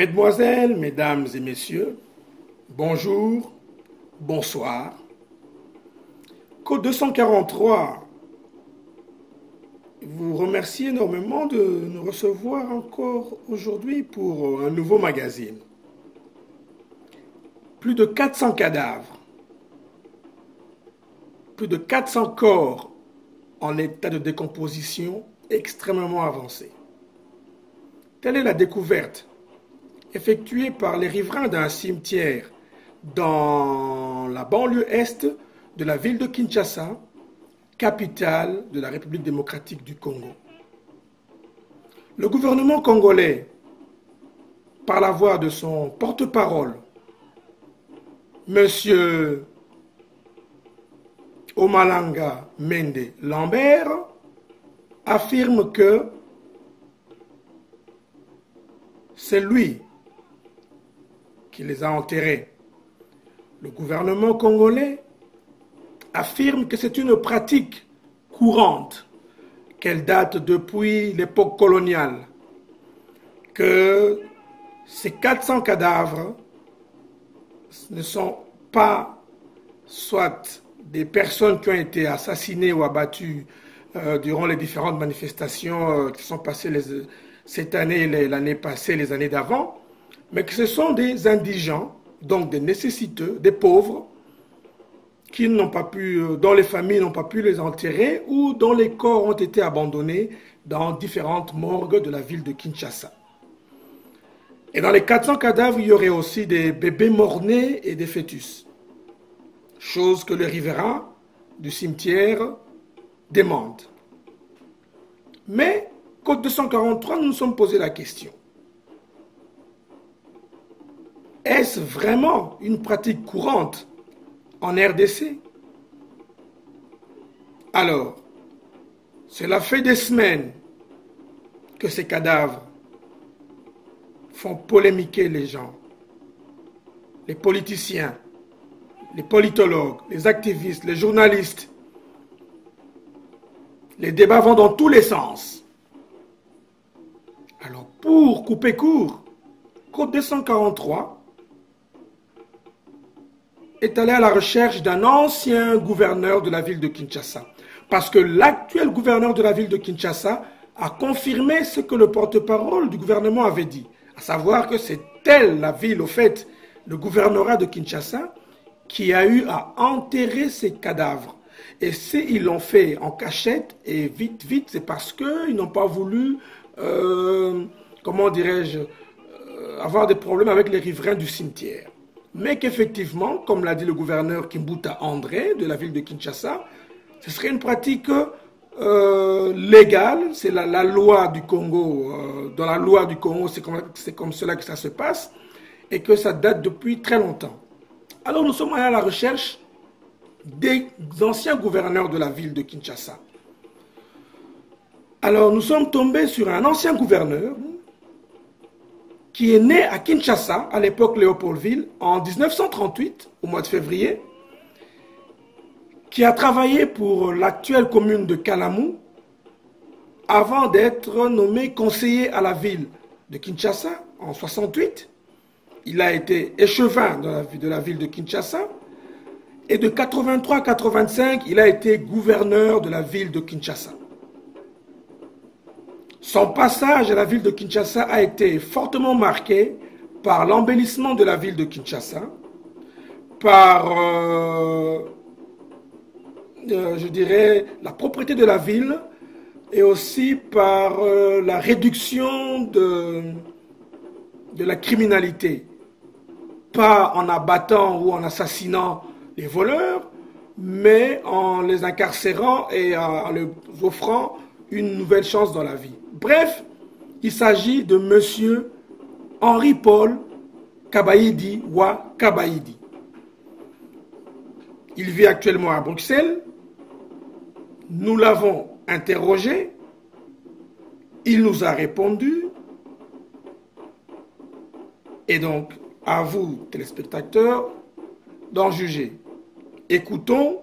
Mesdemoiselles, Mesdames et Messieurs, bonjour, bonsoir. Code 243, vous remercie énormément de nous recevoir encore aujourd'hui pour un nouveau magazine. Plus de 400 cadavres, plus de 400 corps en état de décomposition extrêmement avancé. Telle est la découverte effectuée par les riverains d'un cimetière dans la banlieue est de la ville de Kinshasa, capitale de la République démocratique du Congo. Le gouvernement congolais, par la voix de son porte-parole, M. Omalanga Mende Lambert, affirme que c'est lui qui les a enterrés. Le gouvernement congolais affirme que c'est une pratique courante, qu'elle date depuis l'époque coloniale, que ces 400 cadavres ne sont pas soit des personnes qui ont été assassinées ou abattues durant les différentes manifestations qui sont passées cette année, l'année passée, les années d'avant, mais que ce sont des indigents, donc des nécessiteux, des pauvres, qui n'ont pas pu, dont les familles n'ont pas pu les enterrer ou dont les corps ont été abandonnés dans différentes morgues de la ville de Kinshasa. Et dans les 400 cadavres, il y aurait aussi des bébés mort-nés et des fœtus. Chose que les riverains du cimetière demandent. Mais, Code 243, nous nous sommes posé la question. Est-ce vraiment une pratique courante en RDC? Alors, cela fait des semaines que ces cadavres font polémiquer les gens, les politiciens, les politologues, les activistes, les journalistes. Les débats vont dans tous les sens. Alors, pour couper court, Code 243 est allé à la recherche d'un ancien gouverneur de la ville de Kinshasa. Parce que l'actuel gouverneur de la ville de Kinshasa a confirmé ce que le porte-parole du gouvernement avait dit. À savoir que c'est elle, la ville, au fait, le gouvernorat de Kinshasa, qui a eu à enterrer ces cadavres. Et ils l'ont fait en cachette et vite, c'est parce qu'ils n'ont pas voulu, comment dirais-je, avoir des problèmes avec les riverains du cimetière. Mais qu'effectivement, comme l'a dit le gouverneur Kimbuta André de la ville de Kinshasa, ce serait une pratique légale, c'est la loi du Congo, dans la loi du Congo, c'est comme cela que ça se passe, et que ça date depuis très longtemps. Alors nous sommes allés à la recherche des anciens gouverneurs de la ville de Kinshasa. Alors nous sommes tombés sur un ancien gouverneur qui est né à Kinshasa, à l'époque Léopoldville, en 1938, au mois de février, qui a travaillé pour l'actuelle commune de Kalamou avant d'être nommé conseiller à la ville de Kinshasa en 68. Il a été échevin de la ville de Kinshasa et de 83 à 85, il a été gouverneur de la ville de Kinshasa. Son passage à la ville de Kinshasa a été fortement marqué par l'embellissement de la ville de Kinshasa, par, je dirais, la propreté de la ville et aussi par la réduction de la criminalité. Pas en abattant ou en assassinant les voleurs, mais en les incarcérant et en leur offrant une nouvelle chance dans la vie. Bref, il s'agit de M. Henri-Paul Kabaïdi Wa Kabaïdi. Il vit actuellement à Bruxelles. Nous l'avons interrogé. Il nous a répondu. Et donc, à vous, téléspectateurs, d'en juger. Écoutons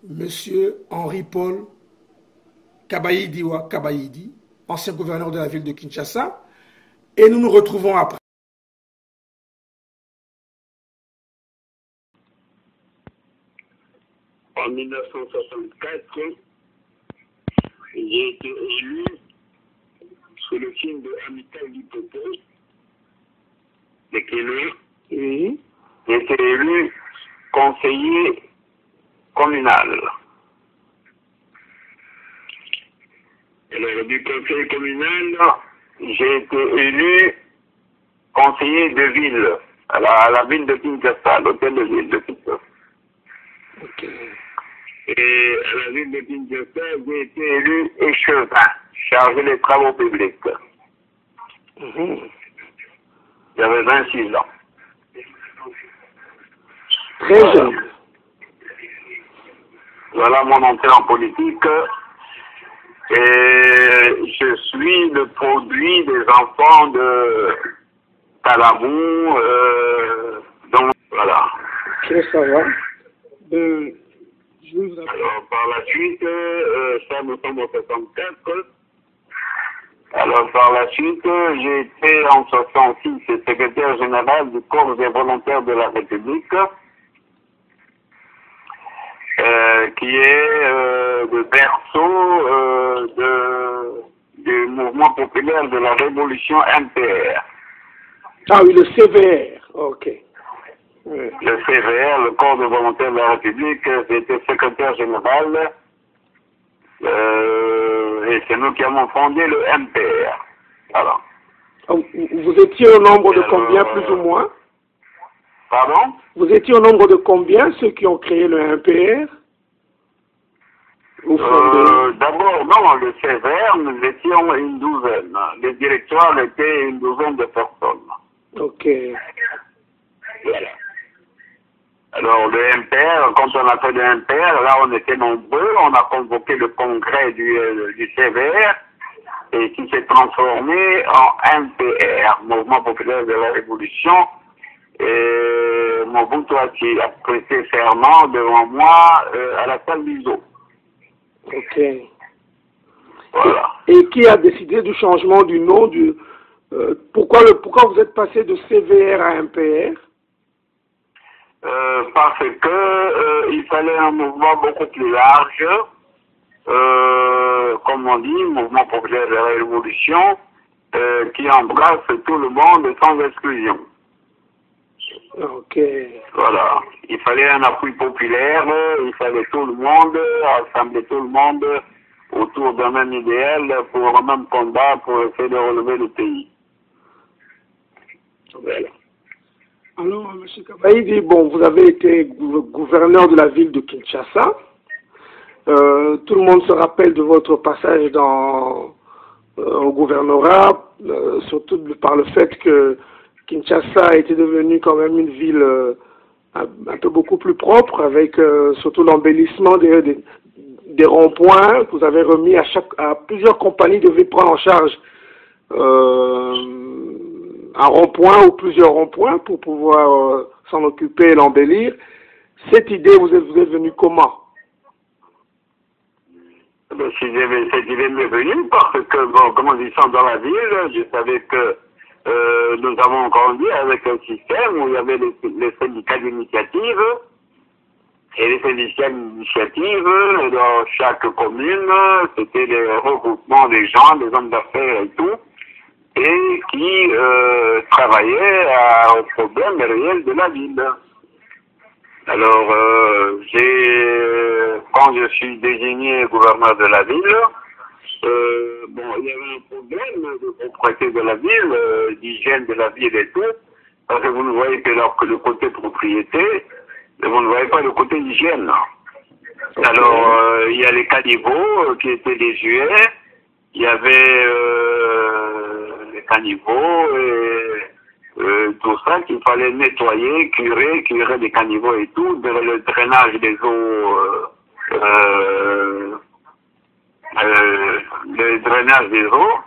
M. Henri-Paul Kabaïdi Wa Kabaïdi, ancien gouverneur de la ville de Kinshasa, et nous nous retrouvons après. En 1964, j'ai été élu sous le film de Amital Lipopo, l'écrivain. Oui. J'ai été élu conseiller communal. Alors, du conseil communal, j'ai été élu conseiller de ville, à la ville de Kinshasa, à l'hôtel de ville de Kinshasa. Ok. Et à la ville de Kinshasa, j'ai été élu échevin, chargé des travaux publics. J'avais 26 ans. Très jeune. Voilà mon entrée en politique. Et je suis le produit des enfants de Talamou. Donc voilà. Ok, ça va. Je vais vous appeler. Alors par la suite, ça nous sommes en 64. Alors par la suite, j'ai été en 66 secrétaire général du corps des volontaires de la République. Qui est le berceau du mouvement populaire de la révolution MPR. Ah oui, le CVR. Ok. Oui. Le CVR, le corps des volontaires de la République, j'étais secrétaire général et c'est nous qui avons fondé le MPR. Voilà. Vous étiez au nombre de combien, plus ou moins? Pardon? Vous étiez au nombre de combien, ceux qui ont créé le MPR? D'abord, non, le CVR, nous étions une douzaine. Les directoires étaient une douzaine de personnes. Ok. Voilà. Alors, le MPR, quand on a fait le MPR, là, on était nombreux. On a convoqué le congrès du CVR et qui s'est transformé en MPR, Mouvement populaire de la Révolution. Et Mobutu a prêté serment devant moi à la salle d'Iso. Ok. Voilà. Et qui a décidé du changement du nom du... pourquoi vous êtes passé de CVR à MPR? Parce que il fallait un mouvement beaucoup plus large, comme on dit, mouvement populaire de la Révolution, qui embrasse tout le monde sans exclusion. Ok. Voilà. Il fallait un appui populaire, il fallait tout le monde, rassembler tout le monde autour d'un même idéal pour un même combat pour essayer de relever le pays. Voilà. Alors, M. Kabaïdi, bon, vous avez été gouverneur de la ville de Kinshasa. Tout le monde se rappelle de votre passage au gouvernorat, surtout par le fait que Kinshasa était devenue quand même une ville un peu beaucoup plus propre, avec surtout l'embellissement des ronds-points que vous avez remis à plusieurs compagnies devaient prendre en charge un rond-point ou plusieurs ronds-points pour pouvoir s'en occuper et l'embellir. Cette idée, vous êtes venue comment? Cette idée m'est venue parce que, bon, comme on dit ça dans la ville, je savais que nous avons grandi avec un système où il y avait les syndicats d'initiative. Et les syndicats d'initiative, dans chaque commune, c'était des regroupements des gens, des hommes d'affaires et tout, et qui travaillaient aux problèmes réels de la ville. Alors, quand je suis désigné gouverneur de la ville, bon, il y avait un problème de propriété de la ville, d'hygiène de la ville et tout, parce que vous ne voyez que le côté propriété, vous ne voyez pas le côté hygiène. Okay. Alors, il y a les caniveaux qui étaient désuets, il y avait les caniveaux et tout ça qu'il fallait nettoyer, curer les caniveaux et tout, le drainage des eaux, le drainage des eaux.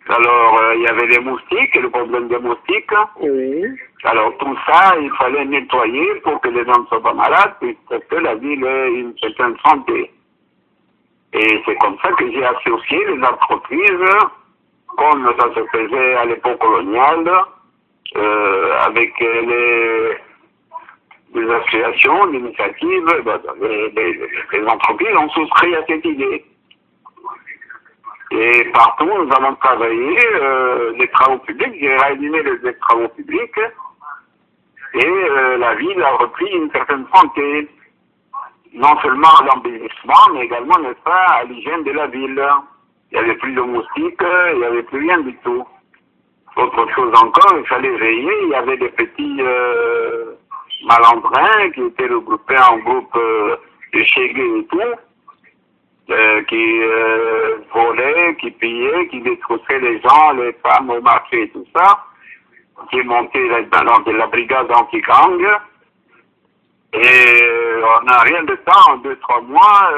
Alors, il y avait les moustiques, le problème des moustiques. Oui. Alors, tout ça, il fallait nettoyer pour que les gens ne soient pas malades, pour que la ville ait une certaine santé. Et c'est comme ça que j'ai associé les entreprises comme ça se faisait à l'époque coloniale, avec les associations, les initiatives, les entreprises ont souscrit à cette idée. Et partout, nous avons travaillé les travaux publics, j'ai réalisé les travaux publics, et la ville a repris une certaine santé, non seulement à l'embellissement, mais également, n'est-ce pas, à l'hygiène de la ville. Il n'y avait plus de moustiques, il n'y avait plus rien du tout. Autre chose encore, il fallait veiller, il y avait des petits malandrins qui étaient regroupés en groupe de chégués et tout, qui volaient, qui pillaient, qui détroussaient les gens, les femmes au marché et tout ça, qui montaient dans la brigade anti-gang. Et on n'a rien de temps, en 2-3 mois,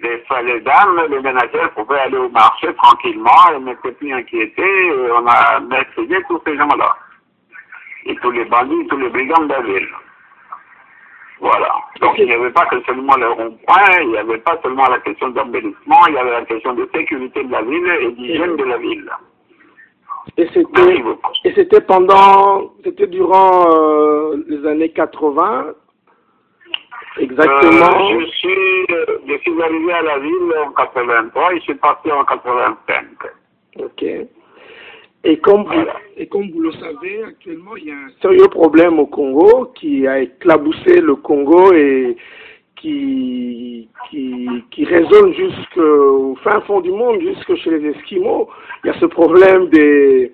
les dames, les ménagères pouvaient aller au marché tranquillement, elles n'étaient plus inquiétées, on a maîtrisé tous ces gens-là. Et tous les bandits, tous les brigands de la ville. Voilà. Donc il n'y avait pas que seulement le rond-point, il n'y avait pas seulement la question d'embellissement, il y avait la question de sécurité de la ville et d'hygiène de la ville. Et c'était durant les années 80, exactement. Je suis arrivé à la ville en 83 et je suis parti en 85. Ok. Et comme vous le savez, actuellement, il y a un sérieux problème au Congo qui a éclaboussé le Congo et qui résonne jusqu'au fin fond du monde, jusque chez les Esquimaux. Il y a ce problème des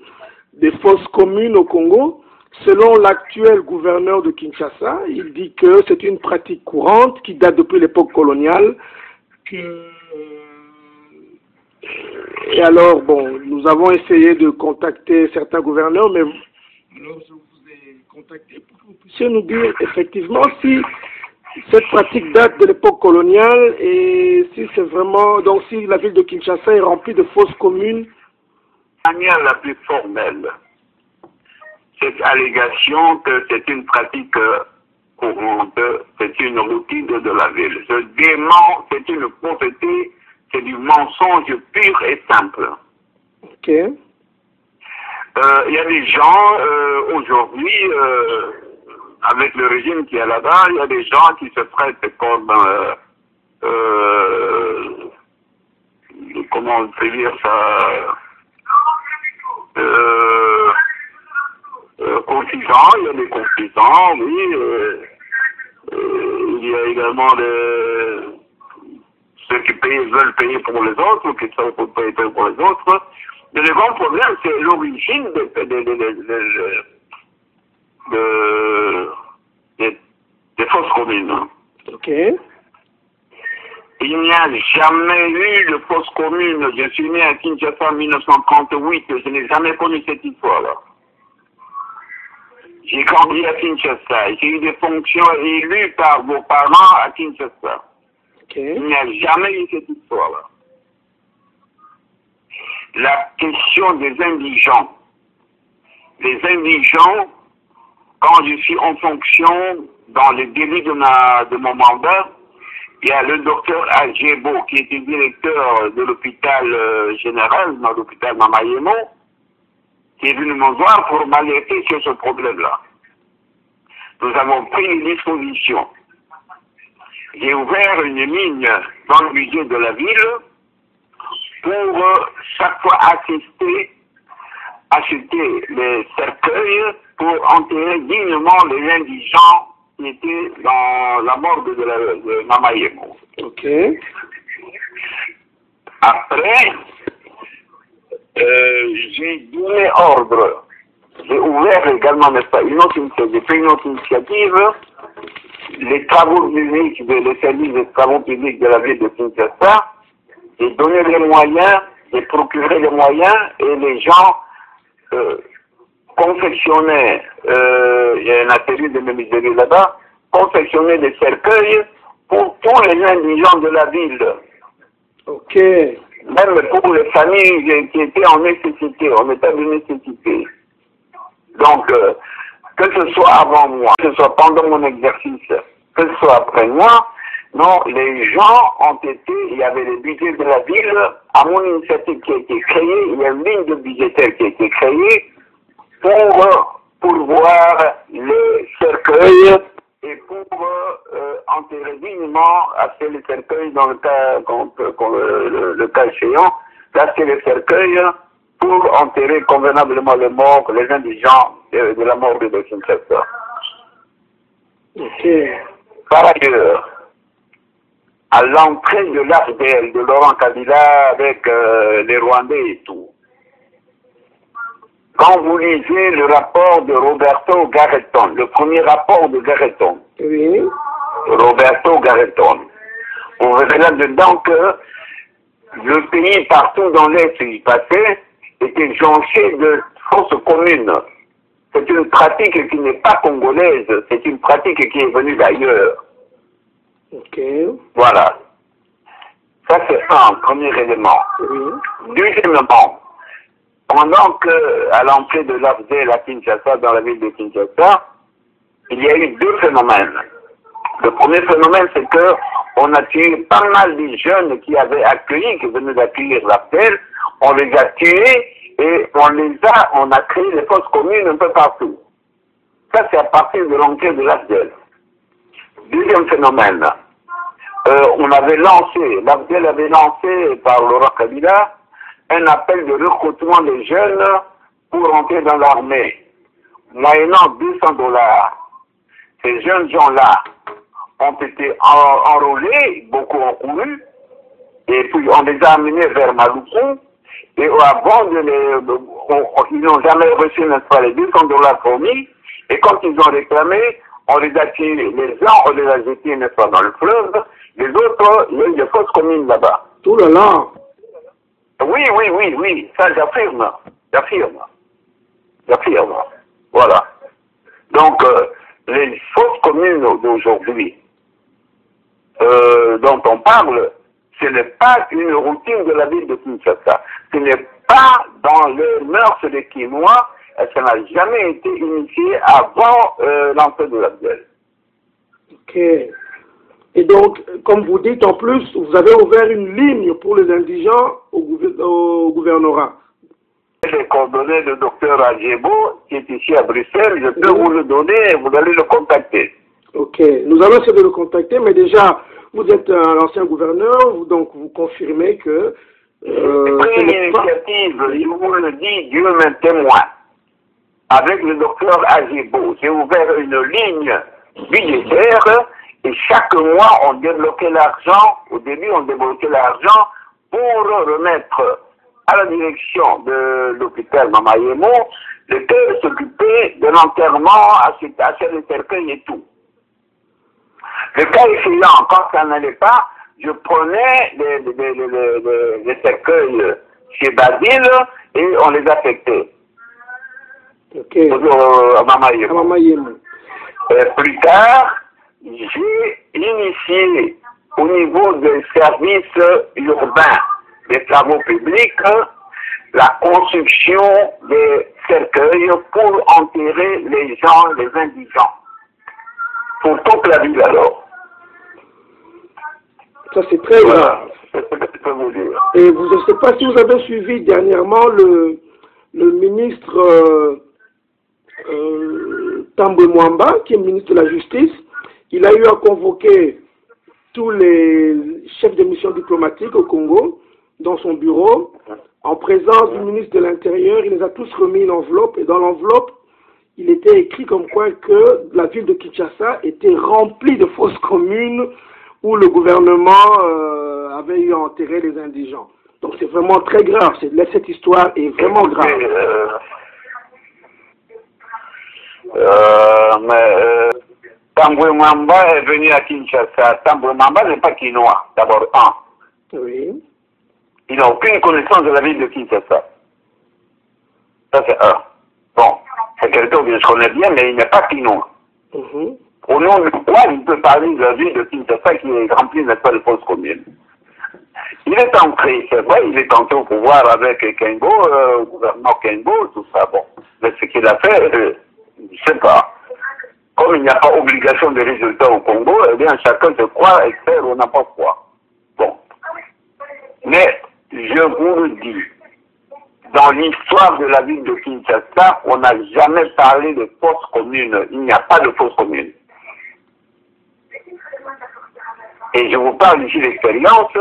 fosses communes au Congo. Selon l'actuel gouverneur de Kinshasa, il dit que c'est une pratique courante qui date depuis l'époque coloniale. Et alors, bon, nous avons essayé de contacter certains gouverneurs, mais alors je vous ai contacté pour que vous puissiez nous dire effectivement si cette pratique date de l'époque coloniale et si c'est vraiment, donc si la ville de Kinshasa est remplie de fosses communes. De manière la plus formelle, cette allégation que c'est une pratique courante, c'est une routine de la ville. Ce dément, c'est une prophétie, c'est du mensonge pur et simple. Ok. Il y a des gens, aujourd'hui, avec le régime qui est là-bas, il y a des gens qui se prêtent comme, comment on peut dire ça, confisants, il y a des confisants, oui, il y a également ceux qui veulent payer pour les autres, ou qui sont pour payer pour les autres. Mais le grand problème, c'est l'origine des fausses communes. Ok. Il n'y a jamais eu de fausses communes. Je suis né à Kinshasa en 1938, je n'ai jamais connu cette histoire-là. J'ai grandi à Kinshasa, j'ai eu des fonctions élues par vos parents à Kinshasa. Okay. Il n'y a jamais eu cette histoire-là. La question des indigents. Les indigents, quand je suis en fonction, dans le début de mon mandat, il y a le docteur Agebo, qui était directeur de l'hôpital général, dans l'hôpital Mamayemo, qui est venu me voir pour m'alerter sur ce problème-là. Nous avons pris une disposition. J'ai ouvert une mine dans le budget de la ville pour chaque fois acheter les cercueils pour enterrer dignement les indigents qui étaient dans la morgue de Mamayemo. Ok. Après, j'ai donné ordre. J'ai ouvert également, n'est-ce pas, une autre initiative, les travaux publics, les services des travaux publics de la ville de Kinshasa. J'ai donné les moyens, j'ai procuré les moyens et les gens confectionnaient, il y a un atelier de menuiserie là-bas, confectionnaient des cercueils pour tous les indigents de la ville. Ok. Même pour les familles qui étaient en nécessité, en état de nécessité. Donc, que ce soit avant moi, que ce soit pendant mon exercice, que ce soit après moi, Non, les gens ont été, il y avait le budget de la ville, à mon initiative qui a été créée, il y a une ligne de budgétaire qui a été créée pour voir les cercueils et pour enterrer dignement, acheter les cercueils dans le cas, le cas échéant, d'acheter les cercueils pour enterrer convenablement les morts, les indigents de la mort de Kinshasa. Ok. Par ailleurs, à l'entrée de l'AFDL de Laurent Kabila avec les Rwandais et tout, quand vous lisez le rapport de Roberto Garretton, le premier rapport de Garretton, Oui. Roberto Garretton, on verrait là-dedans que le pays, partout dans l'Est où il passait, était jonché de fausses communes. C'est une pratique qui n'est pas congolaise, c'est une pratique qui est venue d'ailleurs. Ok. Voilà. Ça, c'est un premier élément. Oui. Deuxièmement, pendant que, à l'entrée de l'AFDL à Kinshasa, dans la ville de Kinshasa, il y a eu deux phénomènes. Le premier phénomène, c'est que on a tué pas mal de jeunes qui avaient accueilli, qui venaient d'accueillir l'AFDL, on les a tués et on a créé des fausses communes un peu partout. Ça, c'est à partir de l'entrée de l'AFDL. Deuxième phénomène, l'AFDL avait lancé par Laurent Kabila un appel de recrutement des jeunes pour entrer dans l'armée, moyennant $200. Ces jeunes gens-là ont été enrôlés, beaucoup ont couru, et puis on les a amenés vers Maluku, et avant ils n'ont jamais reçu, n'est-ce pas, les $200 promis, et quand ils ont réclamé, on les a tués, les uns, on les a jetés, n'est-ce pas, dans le fleuve, les autres, il y a eu des fausses communes là-bas. Tout là là. Oui, ça j'affirme. Voilà. Donc, les fausses communes d'aujourd'hui dont on parle, ce n'est pas une routine de la ville de Kinshasa. Ce n'est pas dans les mœurs des Quinois, et ça n'a jamais été initié avant l'entrée de l'AFDL. Ok. Et donc, comme vous dites, en plus, vous avez ouvert une ligne pour les indigents au gouvernorat. Les coordonnées du docteur Adjebo, qui est ici à Bruxelles, je peux vous le donner et vous allez le contacter. Ok, nous allons essayer de le contacter, mais déjà, vous êtes un ancien gouverneur, donc vous confirmez que... J'ai pris une initiative, je vous le dis, Dieu m'est témoin. Avec le docteur Adjebo, j'ai ouvert une ligne budgétaire. Et chaque mois, on débloquait l'argent, au début, on débloquait l'argent pour remettre à la direction de l'hôpital Mamayemo, lequel s'occupait de l'enterrement, acheter les cercueils et tout. Le cas échéant, quand ça n'allait pas, je prenais les cercueils chez Basile et on les affectait. Ok. À Mamayemo. À Mamayemo. Plus tard, j'ai initié au niveau des services urbains, des travaux publics, la construction des cercueils pour enterrer les gens, les indigents. Pour toute la ville alors. Ça c'est très grave. C'est ce que je peux vous dire. Et vous, je ne sais pas si vous avez suivi dernièrement le ministre Tambwe Mwamba, qui est ministre de la Justice. Il a eu à convoquer tous les chefs de mission diplomatique au Congo dans son bureau. En présence du ministre de l'Intérieur, il les a tous remis une enveloppe. Et dans l'enveloppe, il était écrit comme quoi que la ville de Kinshasa était remplie de fausses communes où le gouvernement avait eu à enterrer les indigents. Donc c'est vraiment très grave. Cette histoire est vraiment grave. Tambwe Mwamba est venu à Kinshasa. Tambwe Mwamba n'est pas quinois, d'abord un. Oui. Il n'a aucune connaissance de la ville de Kinshasa. Ça c'est un. Bon, c'est quelqu'un que je connais bien, mais il n'est pas quinois. Au nom de quoi il peut parler de la ville de Kinshasa qui est remplie, n'est-ce pas, de fausses communes. Il est entré, c'est vrai, il est entré au pouvoir avec Kengo, gouvernement Kengo, tout ça, bon. Mais ce qu'il a fait, je ne sais pas. comme il n'y a pas obligation de résultat au Congo, eh bien chacun se croit expert ou n'importe quoi. Bon. Mais je vous le dis, dans l'histoire de la ville de Kinshasa, on n'a jamais parlé de fosse commune. Il n'y a pas de fosse commune. Et je vous parle ici d'expérience.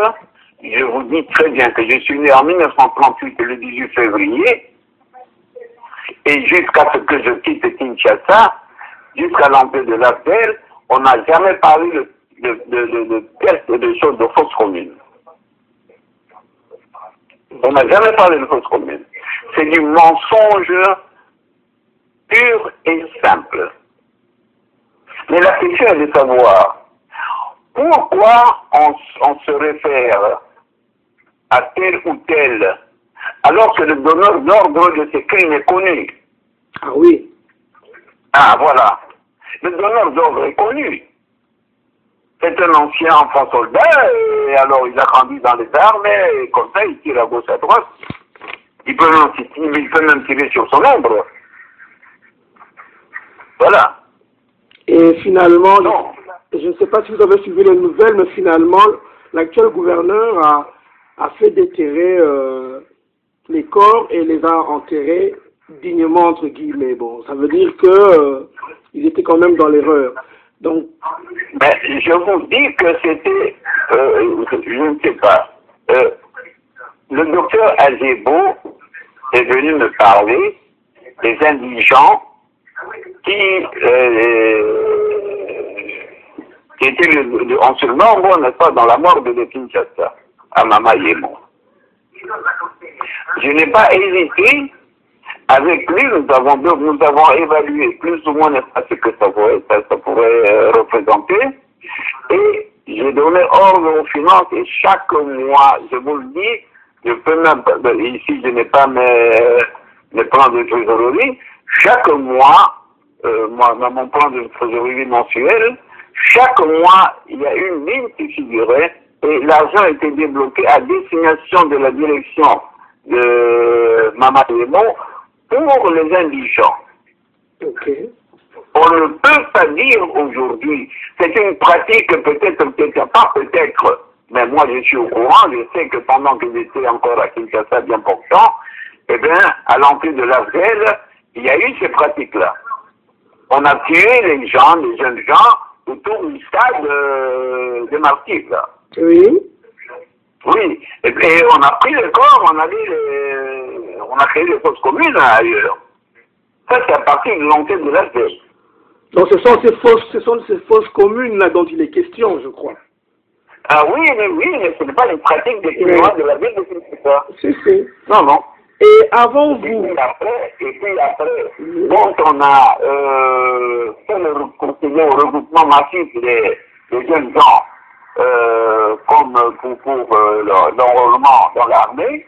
Je vous dis très bien que je suis né en 1938, le 18 février, et jusqu'à ce que je quitte Kinshasa, jusqu'à l'entrée de l'affaire, on n'a jamais parlé de choses de fausses communes. On n'a jamais parlé de fausses communes. C'est du mensonge pur et simple. Mais la question est de savoir pourquoi on se réfère à tel ou tel alors que le donneur d'ordre de ces crimes est connu. Ah oui. Ah voilà. Le donneur d'ordre est connu. C'est un ancien enfant soldat, et alors il a grandi dans les armes, et comme ça il tire à gauche à droite. Il peut même tirer sur son ombre. Voilà. Et finalement, non. Je ne sais pas si vous avez suivi les nouvelles, mais finalement, l'actuel gouverneur a fait déterrer les corps et les a enterrés dignement, entre guillemets. Bon, ça veut dire que ils étaient quand même dans l'erreur. Donc, mais je vous dis que c'était, je ne sais pas, le docteur Azebo est venu me parler des indigents qui étaient en ce nombre, n'est-ce pas, dans la morgue de Kinshasa, à Mama Yemo. Je n'ai pas hésité. Avec lui, nous avons évalué plus ou moins ce que ça pourrait représenter. Et j'ai donné ordre aux finances et chaque mois, je vous le dis, je peux même, ici je n'ai pas mes plans de trésorerie, chaque mois, dans mon plan de trésorerie mensuel, chaque mois, il y a une ligne qui figurait et l'argent a été débloqué à destination de la direction de Mama Yemo pour les indigents. okay. On ne peut pas dire aujourd'hui, c'est une pratique peut-être pas peut-être, mais moi je suis au courant, je sais que pendant que j'étais encore à Kinshasa bien portant, eh bien, à l'entrée de l'Afrique, il y a eu ces pratiques-là. On a tué les gens, les jeunes gens, autour du stade de Martyrs, là. Oui. Oui, et on a pris le corps, on a créé des fausses communes ailleurs. Ça, c'est à partir de l'enquête de la paix. Donc ce sont ces fausses communes là dont il est question, je crois. Ah oui, mais ce n'est pas les pratiques des témoins de la ville de Kinshasa. Si. Non. Et avant vous. Et puis après, quand on a fait le regroupement massif des jeunes gens, comme pour l'enrôlement dans l'armée.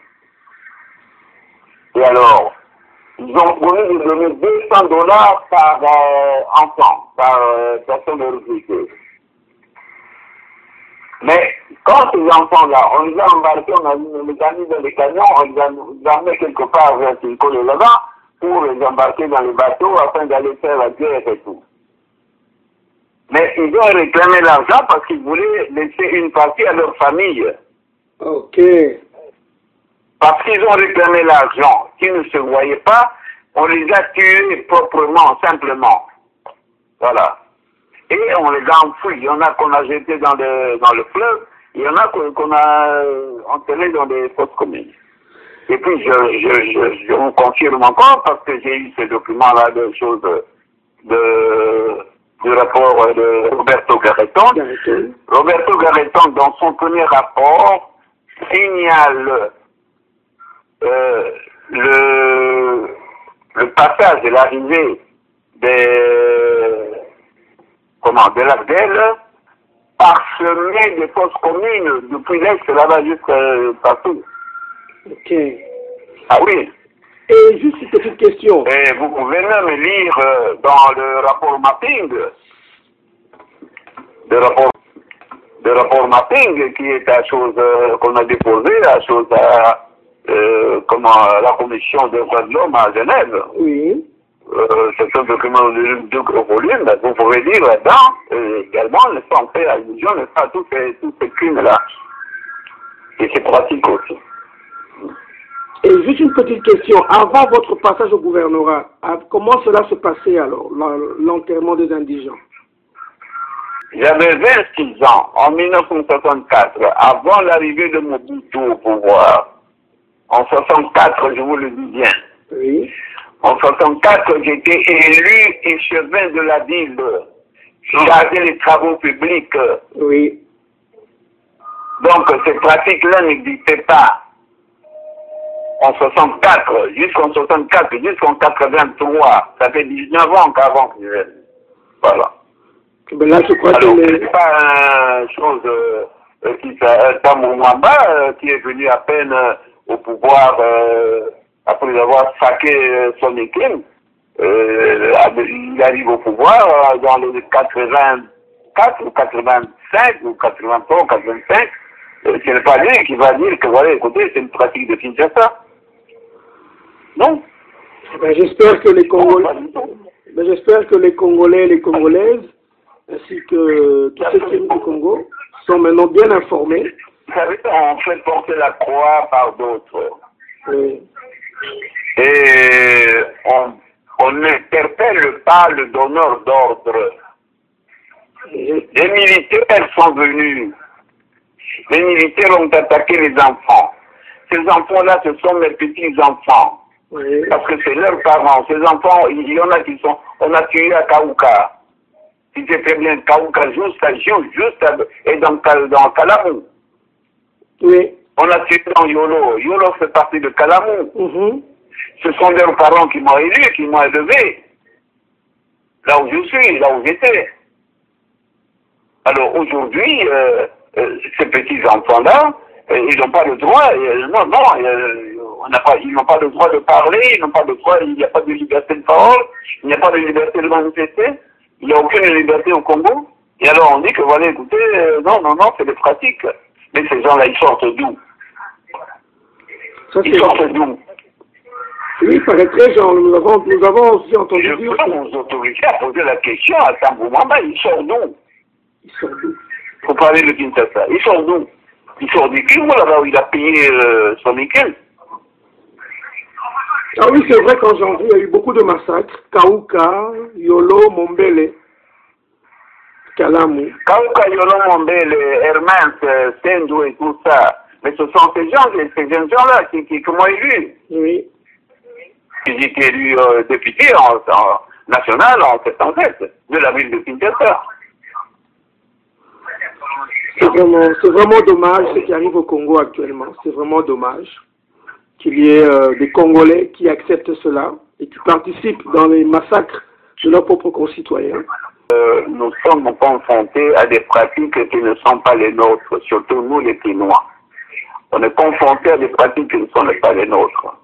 Et alors, ils ont promis de donner $200 par enfant, par personne recrutée. Mais quand ces enfants-là, on les a embarqués, on les a mis dans les camions, on les a amenés quelque part vers Tinko là-bas pour les embarquer dans les bateaux afin d'aller faire la guerre et tout. Mais ils ont réclamé l'argent parce qu'ils voulaient laisser une partie à leur famille. Ok. Parce qu'ils ont réclamé l'argent, qu'ils ne se voyaient pas, on les a tués proprement, simplement. Voilà. Et on les a enfouis. Il y en a qu'on a jetés dans le fleuve, il y en a qu'on a enterrés dans des fosses communes. Et puis je vous confirme encore, parce que j'ai eu ces documents-là de choses du rapport de Roberto Garreton. Roberto Garreton, dans son premier rapport, signale le passage et l'arrivée de l'Abdel parsemé de fosses communes depuis l'Est là-bas jusqu'à partout. Ok. Ah oui. Et juste une petite question. Et vous pouvez même lire dans le rapport mapping, le rapport mapping qui est la chose qu'on a déposée, la chose à la commission des droits de l'homme à Genève. Oui. c'est un document de gros volume, vous pouvez lire là-dedans, également, on fait allusion à tous ces crimes-là. Et c'est pratique aussi. Et juste une petite question, avant votre passage au gouvernorat, comment cela se passait alors, l'enterrement des indigents? J'avais 26 ans, en 1964, avant l'arrivée de Mobutu au pouvoir. En 64, je vous le dis bien. Oui. En 64, j'étais élu échevin de la ville, chargé des travaux publics. Oui. Donc, ces pratiques-là n'existaient pas. En 64, jusqu'en 64, jusqu'en 83, ça fait 19 ans qu'avant que je vienne. Voilà. Ben là, je crois alors, que c'est pas une chose qui Tambou Mwamba, qui est venu à peine au pouvoir après avoir saqué son équipe. Il arrive au pouvoir dans les 84 ou 85 ou 83 ou 85. Ce n'est pas lui qui va dire que voilà, écoutez, c'est une pratique de Kinshasa. Non. Ben, j'espère que les Congolais, les Congolais et les Congolaises, ainsi que tous ceux qui viennent du Congo, sont maintenant bien informés. Vous savez, on fait porter la croix par d'autres. Oui. Et on n'interpelle pas le donneur d'ordre. Les militaires sont venus. Les militaires ont attaqué les enfants. Ces enfants-là, ce sont mes petits-enfants. Oui. Parce que c'est leurs parents. Ces enfants, il y en a qui sont... On a tué à Kaouka. Si c'est très bien, Kaouka, et dans Kalamou. Oui. On a tué dans Yolo. Yolo fait partie de Kalamou. Ce sont leurs parents qui m'ont élu, qui m'ont élevé. Là où je suis, là où j'étais. Alors aujourd'hui, ces petits-enfants-là, ils n'ont pas le droit, ils n'ont pas le droit de parler, ils n'ont pas le droit, il n'y a pas de liberté de parole, il n'y a pas de liberté de manifester, il n'y a aucune liberté au Congo. Et alors on dit que voilà, écoutez, non, c'est des pratiques. Mais ces gens-là, ils sortent d'où? Ils sortent d'où? Oui, il paraîtrait, genre, nous avons aussi entendu dire... Je peux vous autoriser à poser la question à Tambou Mwamba, ils sortent d'où? Ils sortent d'où? Faut parler de Kinshasa. Ils sortent d'où? Ils sortent du Kivu, là-bas où il a payé son équipe. Ah oui, c'est vrai qu'en janvier, il y a eu beaucoup de massacres. Kaouka, Yolo, Mombele, Kalamou. Kaouka, Yolo, Mombele, Hermès, Sendou et tout ça. Mais ce sont ces jeunes gens-là qui m'ont élu. Oui. J'ai été élu député national en 77 de la ville de Kinshasa. C'est vraiment dommage ce qui arrive au Congo actuellement. C'est vraiment dommage qu'il y ait des Congolais qui acceptent cela et qui participent dans les massacres de leurs propres concitoyens. Nous sommes confrontés à des pratiques qui ne sont pas les nôtres, surtout nous les Pinois. On est confrontés à des pratiques qui ne sont pas les nôtres.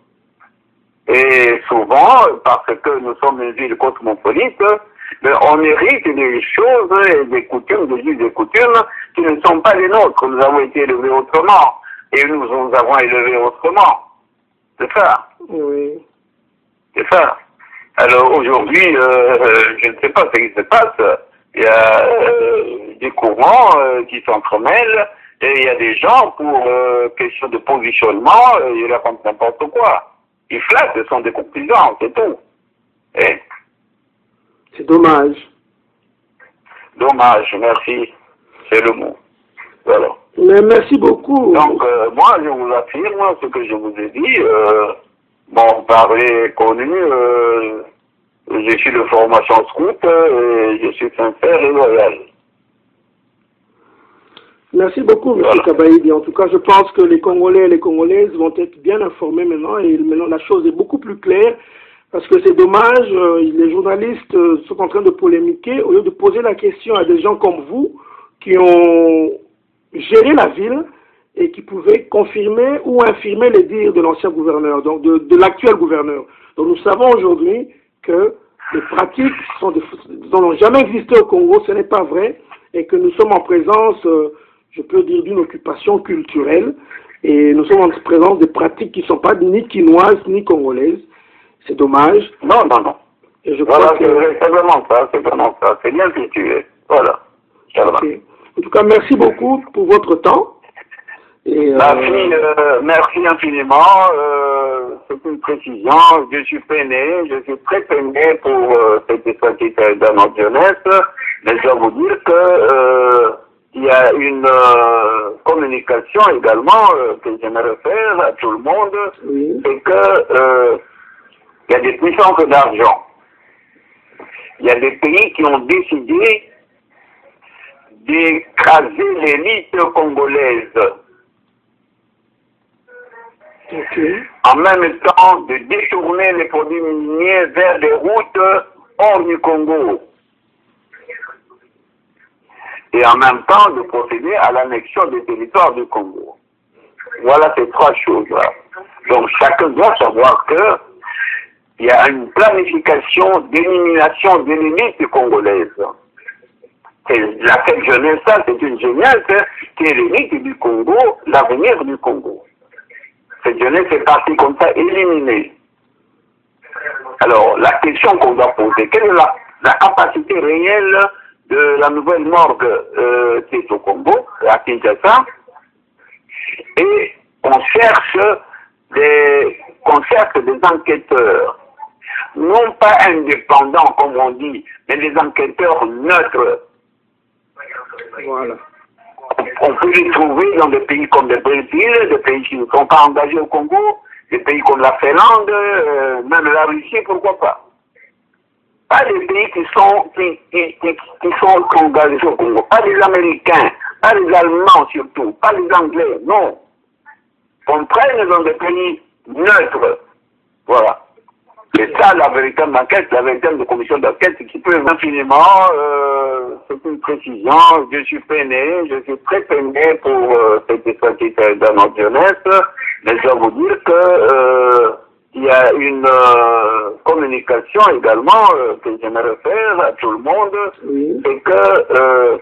Et souvent, parce que nous sommes une ville cosmopolite, on hérite des choses et des coutumes, des us et coutumes qui ne sont pas les nôtres. Nous avons été élevés autrement et nous avons élevé autrement. C'est ça. Oui. C'est ça. Alors aujourd'hui, je ne sais pas ce qui se passe. Il y a des courants qui s'entremêlent et il y a des gens pour question de positionnement, ils racontent n'importe quoi. Ils flattent, ce sont des conclusions, c'est tout. Et c'est dommage. Dommage, merci. C'est le mot. Voilà. Mais merci beaucoup. Donc, moi, je vous affirme ce que je vous ai dit. Mon parler connu, je suis de formation scout et je suis sincère et loyal. Merci beaucoup, M. Kabaïdi. En tout cas, je pense que les Congolais et les Congolaises vont être bien informés maintenant et maintenant la chose est beaucoup plus claire parce que c'est dommage, les journalistes sont en train de polémiquer au lieu de poser la question à des gens comme vous qui ont géré la ville et qui pouvaient confirmer ou infirmer les dires de l'ancien gouverneur, donc de l'actuel gouverneur. Donc nous savons aujourd'hui que les pratiques n'ont jamais existé au Congo, ce n'est pas vrai, et que nous sommes en présence, je peux dire, d'une occupation culturelle, et nous sommes en présence de pratiques qui ne sont pas ni quinoises ni congolaises. C'est dommage. Non. Et je voilà, crois que... c'est vraiment ça, c'est vraiment ça. C'est bien situé. Voilà. Okay. En tout cas, merci beaucoup pour votre temps. Et, merci infiniment. C'est une précision. Je suis peiné, je suis très peiné pour cette initiative dans notre jeunesse. Mais je dois vous dire que il y a une communication également que j'aimerais faire à tout le monde. oui. C'est que il y a des puissances d'argent. Il y a des pays qui ont décidé d'écraser l'élite congolaise. Okay. En même temps de détourner les produits miniers vers des routes hors du Congo. Et en même temps de procéder à l'annexion des territoires du Congo. Voilà ces trois choses-là. Donc chacun doit savoir que il y a une planification d'élimination de l'élite congolaise. Cette jeunesse-là, c'est une jeunesse qui est l'élite du Congo, l'avenir du Congo. Cette jeunesse est partie comme ça, éliminée. Alors, la question qu'on doit poser, quelle est la capacité réelle de la nouvelle morgue qui est au Congo, à Kinshasa, et on cherche des enquêteurs, non pas indépendants, comme on dit, mais des enquêteurs neutres. Voilà. On peut les trouver dans des pays comme le Brésil, des pays qui ne sont pas engagés au Congo, des pays comme la Finlande, même la Russie, pourquoi pas. Pas des pays qui sont engagés au Congo, pas les Américains, pas les Allemands surtout, pas les Anglais, non. On prenne dans des pays neutres. Voilà. C'est ça la véritable enquête, la véritable commission d'enquête qui peut infiniment, c'est une précision, je suis peiné, je suis très peiné pour cette initiative dans notre jeunesse, mais je dois vous dire que il y a une communication également que j'aimerais faire à tout le monde, oui. C'est que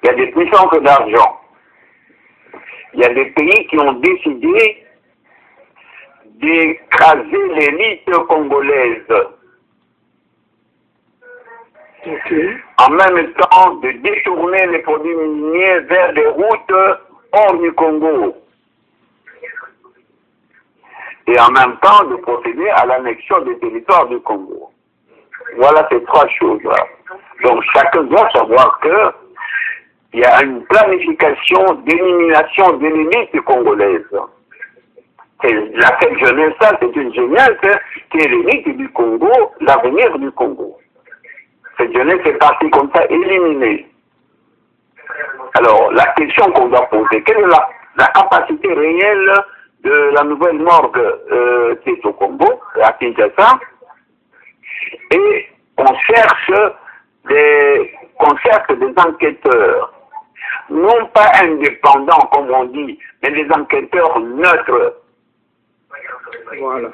il y a des puissances d'argent. Il y a des pays qui ont décidé d'écraser l'élite congolaise. Okay. En même temps de détourner les produits miniers vers des routes hors du Congo. Et en même temps de procéder à l'annexion des territoires du Congo. Voilà ces trois choses-là. Donc chacun doit savoir que il y a une planification d'élimination de l'élite congolaise. Cette jeunesse-là, c'est une jeunesse qui est l'élite du Congo, l'avenir du Congo. Cette jeunesse est partie comme ça, éliminée. Alors, la question qu'on doit poser, quelle est la capacité réelle de la nouvelle morgue qui est au Congo, à Kinshasa, et on cherche des enquêteurs, non pas indépendants, comme on dit, mais des enquêteurs neutres. Voilà.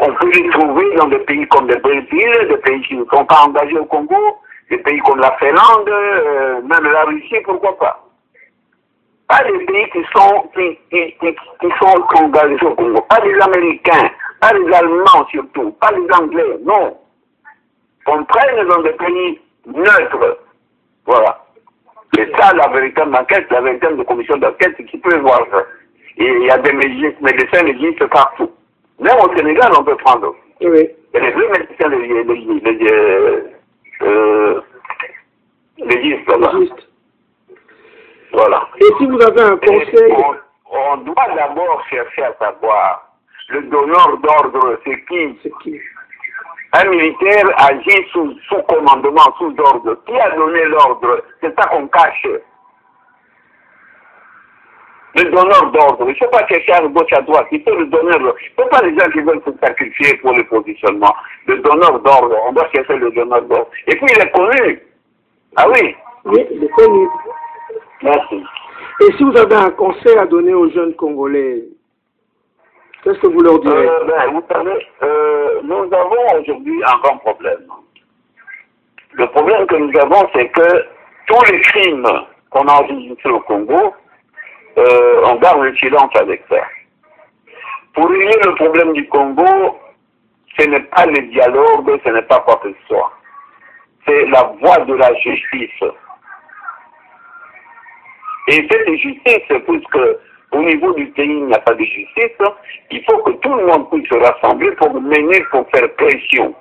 On peut les trouver dans des pays comme le Brésil, des pays qui ne sont pas engagés au Congo, des pays comme la Finlande, même la Russie, pourquoi pas. Pas des pays qui sont engagés au Congo, pas les Américains, pas les Allemands surtout, pas les Anglais, non. On prenne dans des pays neutres. Voilà. C'est ça la véritable enquête, la véritable commission d'enquête qui peut voir ça. Et il y a des médecins légistes partout. Même au Sénégal, on peut prendre. Oui. Il y a des vrais médecins légistes là-bas. Juste. Voilà. Et si vous avez un conseil... On doit d'abord chercher à savoir le donneur d'ordre, c'est qui? C'est qui? Un militaire agit sous commandement, sous ordre. Qui a donné l'ordre? C'est ça qu'on cache. Le donneur d'ordre. Il ne faut pas chercher à gauche à droite. Il faut le donneur d'ordre. Il ne faut pas les gens qui veulent se sacrifier pour le positionnement. Le donneur d'ordre. On doit chercher le donneur d'ordre. Et puis il est connu. Ah oui? Oui, il est connu. Merci. Et si vous avez un conseil à donner aux jeunes Congolais, qu'est-ce que vous leur direz? Vous savez, nous avons aujourd'hui un grand problème. Le problème que nous avons, c'est que tous les crimes qu'on a enregistrés au Congo, on garde le silence avec ça. Pour régler le problème du Congo, Ce n'est pas le dialogue, ce n'est pas quoi que ce soit. C'est la voie de la justice. Et cette justice, puisque au niveau du pays, il n'y a pas de justice, il faut que tout le monde puisse se rassembler pour mener, pour faire pression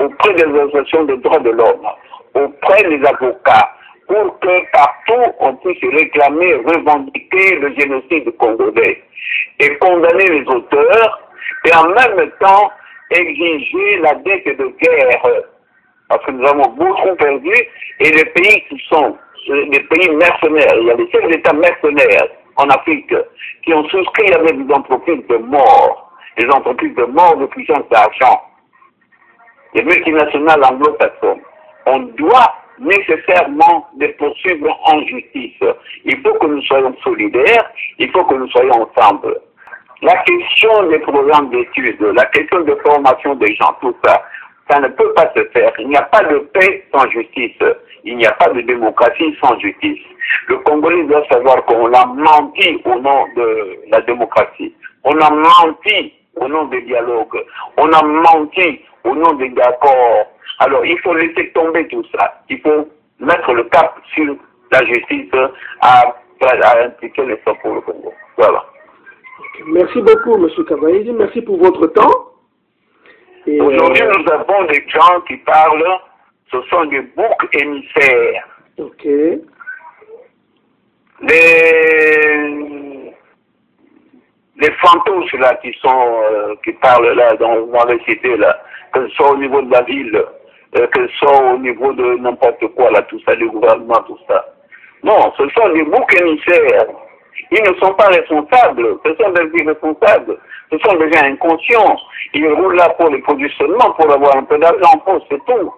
auprès des associations de droits de l'homme, auprès des avocats, pour que partout on puisse réclamer, revendiquer le génocide congolais et condamner les auteurs et en même temps exiger la dette de guerre. Parce que nous avons beaucoup perdu et les pays qui sont des pays mercenaires, il y a des chefs d'État mercenaires en Afrique qui ont souscrit avec des entreprises de mort, des entreprises de mort de puissance d'argent, les multinationales anglo-saxonnes. On doit nécessairement les poursuivre en justice. Il faut que nous soyons solidaires, il faut que nous soyons ensemble. La question des programmes d'études, la question de formation des gens, tout ça, ça ne peut pas se faire. Il n'y a pas de paix sans justice. Il n'y a pas de démocratie sans justice. Le Congolais doit savoir qu'on a menti au nom de la démocratie. On a menti au nom des dialogues. On a menti au nom des accords. Alors, il faut laisser tomber tout ça. Il faut mettre le cap sur la justice à impliquer les forces pour le Congo. Voilà. Merci beaucoup, M. Kabaïdi. Merci pour votre temps. Aujourd'hui, nous avons des gens qui parlent, ce sont des boucs émissaires. Ok. Les fantômes là qui parlent là, dans les cités là, que ce soit au niveau de la ville, que ce soit au niveau de n'importe quoi là, tout ça, du gouvernement, tout ça. Non, ce sont des boucs émissaires. Ils ne sont pas responsables, ce sont des irresponsables, ce sont des gens inconscients. Ils roulent là pour les produits seulement, pour avoir un peu d'argent en poche, c'est tout.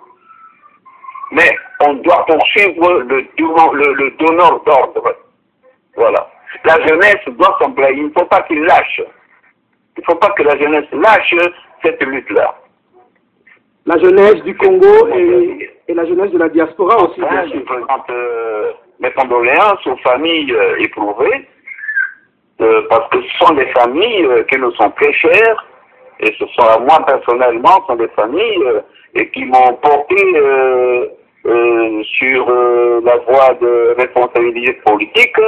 Mais on doit poursuivre le donneur d'ordre. Voilà. La jeunesse doit s'employer, il ne faut pas qu'il lâche. Il ne faut pas que la jeunesse lâche cette lutte-là. La jeunesse du Congo et la jeunesse de la diaspora aussi. Enfin, je présente mes condoléances aux familles éprouvées, parce que ce sont des familles qui nous sont très chères, et ce sont à moi personnellement, ce sont des familles et qui m'ont porté sur la voie de responsabilité politique,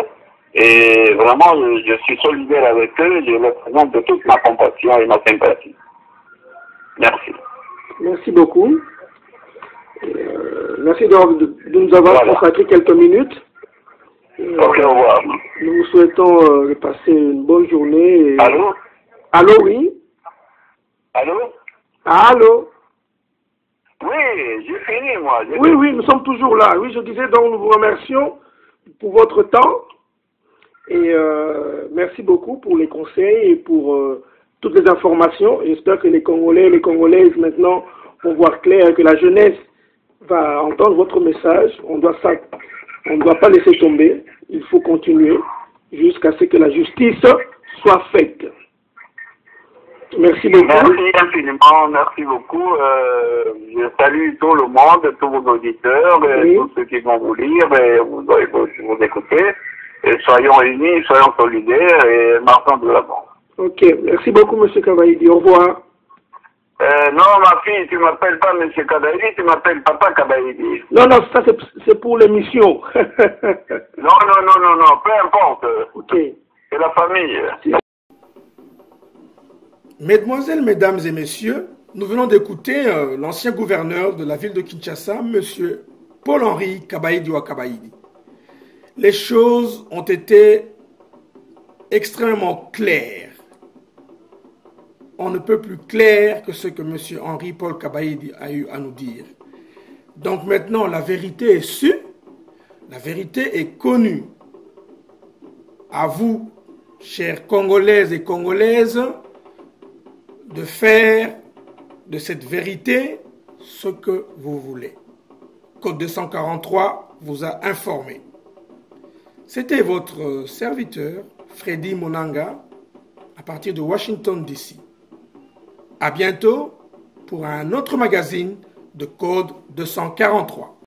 et vraiment je suis solidaire avec eux, je leur présente de toute ma compassion et ma sympathie. Merci. Merci beaucoup. Merci de nous avoir consacré quelques minutes. Ok, au revoir. Nous vous souhaitons de passer une bonne journée. Allô? Allô, oui? Allô? Allô? Oui, j'ai fini, moi. Oui, nous sommes toujours là. Oui, je disais donc, nous vous remercions pour votre temps. Et merci beaucoup pour les conseils et pour toutes les informations. J'espère que les Congolais et les Congolaises maintenant vont voir clair, que la jeunesse va entendre votre message. On ne doit pas laisser tomber. Il faut continuer jusqu'à ce que la justice soit faite. Merci beaucoup. Merci infiniment, merci beaucoup. Je salue tout le monde, tous vos auditeurs, oui. Tous ceux qui vont vous lire et vous écouter. Et soyons unis, soyons solidaires et marchons de l'avant. Ok, merci beaucoup, M. Kabaïdi. Au revoir. Non, ma fille, tu m'appelles pas M. Kabaïdi, tu m'appelles Papa Kabaïdi. Non, ça c'est pour l'émission. non, peu importe. Ok. C'est la famille. Mesdemoiselles, mesdames et messieurs, nous venons d'écouter l'ancien gouverneur de la ville de Kinshasa, M. Paul-Henri Kabaïdi Kabaïdi. Les choses ont été extrêmement claires. On ne peut plus clair que ce que M. Henri-Paul Kabaïdi a eu à nous dire. Donc maintenant, la vérité est sûre, la vérité est connue. À vous, chers Congolaises et Congolaises, de faire de cette vérité ce que vous voulez. Code 243 vous a informé. C'était votre serviteur, Freddy Monanga, à partir de Washington, D.C. À bientôt pour un autre magazine de Code 243.